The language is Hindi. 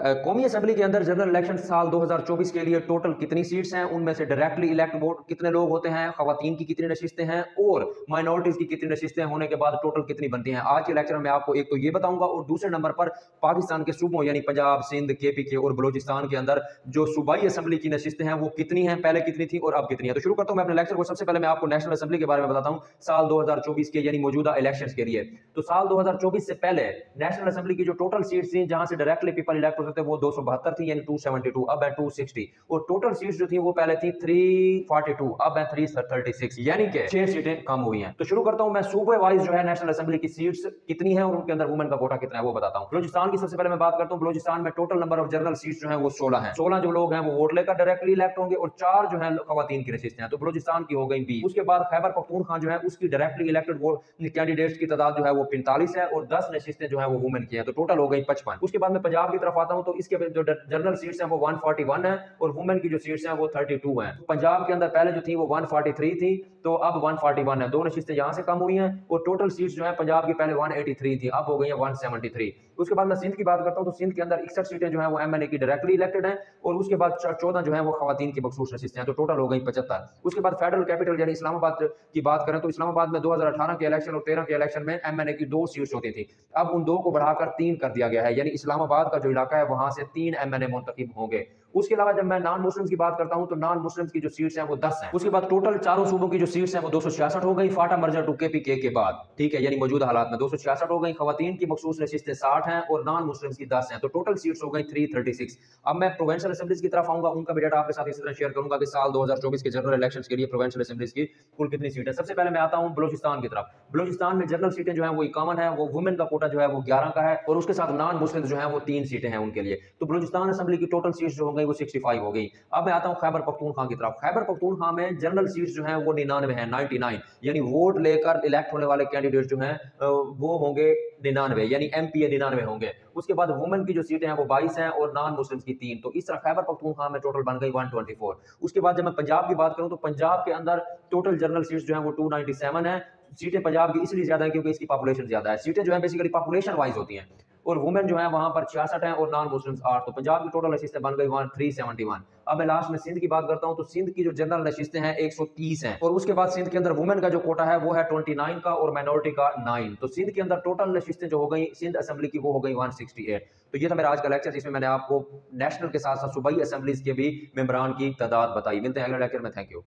कौमी असेंबली के अंदर जनरल इलेक्शन साल 2024 के लिए टोटल कितनी सीट्स हैं, उनमें से डायरेक्टली इलेक्ट वोट कितने लोग होते हैं, खवातीन की कितनी नशिस्तें हैं और माइनॉरिटीज की कितनी नशिस्तें होने के बाद टोटल कितनी बनती हैं। आज के लेक्चर में आपको एक तो ये बताऊंगा और दूसरे नंबर पर पाकिस्तान के सूबों यानी पंजाब, सिंध, KPK और बलोचिस्तान के अंदर जो सूबाई असेंबली की नशिस्तें हैं वो कितनी हैं, पहले कितनी थी और अब कितनी है। तो शुरू करता हूं मैं अपने लेक्चर को। सबसे पहले मैं आपको नेशनल असेंबली के बारे में बताता हूं साल 2024 के यानी मौजूदा इलेक्शंस के लिए। तो साल 2024 से पहले नेशनल असेंबली की जो टोटल सीट्स थी जहां से डायरेक्टली पीपल इलेक्ट होते थे वो 272 थी यानी 272, अब है 260 और टोटल सीट्स जो थी वो पहले थी 342, अब है 336 यानी कि 6 सीटें कम हुई हैं। तो शुरू करता हूं मैं सूबे वाइज जो है नेशनल असेंबली की सीट्स कितनी है और उनके अंदर वुमेन का कोटा कितना है वो बताता हूं। बलूचिस्तान की सबसे पहले मैं बात करता हूं। बलूचिस्तान में total number of general seats जो है वो 16 है। 16 जो लोग हैं वो वोट लेकर डायरेक्टली इलेक्ट होंगे और 4 जो है खवातीन की नशिस्तें हैं। तो बलूचिस्तान की हो गई 20। उसके बाद खैबर पख्तूनख्वा जो है उसकी डायरेक्टली इलेक्टेड कैंडिडेट्स की तादाद जो है वो 45 है और 10 नशिस्तें जो है वो वुमेन की है। तो टोटल हो गई 55। उसके बाद मैं पंजाब की तरफ आता हूं तो इसके जो जनरल सीट्स हैं वो 141 है और वुमेन की जो सीट्स हैं वो 32 हैं। पंजाब के अंदर पहले जो थी वो 143 थी तो अब 141 है, 2 नशिस्तें यहां से कम हुई हैं और टोटल सीट्स जो है पंजाब की पहले 183 थी अब हो गई है 173। उसके बाद मैं सिंध की बात करता हूं तो सिंध के अंदर 61 सीटें जो है वो MNA की डायरेक्टली इलेक्टेड हैं और उसके बाद 14 जो है वो खवातीन की मखसूस नशिस्तें हैं। तो टोटल हो गई 75। उसके बाद फेडरल कैपिटल यानी इस्लामाबाद की बात करें तो इस्लामाबाद में 2018 के इलेक्शन और 13 के इलेक्शन में MNA की 2 सीट्स होती थी, अब उन 2 को बढ़ाकर 3 कर दिया गया है यानी इस्लामाबाद का जो इलाका है वहां से 3 MNA मुंतखब होंगे। उसके अलावा जब मैं नॉन मुस्लिम्स की बात करता हूं तो नॉन मुस्लिम्स की जो सीट्स हैं वो 10 हैं। उसके बाद टोटल चारों सूबों की जो सीट्स हैं वो 266 हो गई फाटा मर्जर टू KPK के बाद, ठीक है, यानी मौजूदा हालात में 266 हो गई। खवातीन की मखसूस नशिस्तें 60 हैं और नॉन मुस्लिम्स की 10 हैं। तो टोटल सीट्स हो गई 336। अब मैं प्रोविंशियल असेंबलीज की तरफ आऊंगा, उनका भी डेटा आपके साथ इसी तरह शेयर करूंगा कि साल 2024 के जनरल इलेक्शंस के लिए प्रोविंशियल असेंबलीज की कुल कितनी सीटें। सबसे पहले मैं आता हूं बलूचिस्तान की तरफ। बलूचिस्तान में जनरल सीटें जो है वो 51 है, वो वुमेन का कोटा जो है वो 11 का है और उसके साथ नॉन मुस्लिम जो है वो 3 सीटें हैं उनके लिए। तो बलूचिस्तान असेंबली की टोटल सीट्स जो हो गई वो 65 हो गई। अब मैं आता हूं खैबर पख्तूनख्वा की तरफ। खैबर पख्तूनख्वा में जनरल सीट्स जो है वो 99 है, 99 यानी वोट लेकर इलेक्ट होने वाले कैंडिडेट जो हैं वो होंगे 99 यानी MPA 99 होंगे। उसके बाद वुमेन की जो सीटें हैं वो 22 हैं और नॉन मुस्लिम्स की 3। तो इस तरह खैबर पख्तूनख्वा में टोटल बन गई 124। उसके बाद जब मैं पंजाब की बात करूं तो पंजाब के अंदर टोटल जनरल सीट्स जो है वो 297 है। सीटें पंजाब की इसलिए ज्यादा है क्योंकि इसकी पॉपुलेशन ज्यादा है। सीटें जो है बेसिकली पॉपुलेशन वाइज होती हैं और वुमेन जो है वहां पर 66 है और नॉन मुस्लिम्स 8। तो पंजाब की टोटल नशिस्तें बन गई 371। अब मैं लास्ट में सिंध की बात करता हूं तो सिंध की जो जनरल नशिस्तें हैं 130 हैं और उसके बाद सिंध के अंदर वुमेन का जो कोटा है वो है 29 का और माइनॉरिटी का 9। तो सिंध के अंदर टोटल नशिस्तें जो हो गई सिंध असेंबली की वो हो गई 168। तो ये था मेरा आज का लेक्चर जिसमें मैंने आपको नेशनल के साथ साथ सूबाई असेंबलीज के भी मेंबरान की तादाद बताई। मिलते हैं अगले लेक्चर में। Thank you.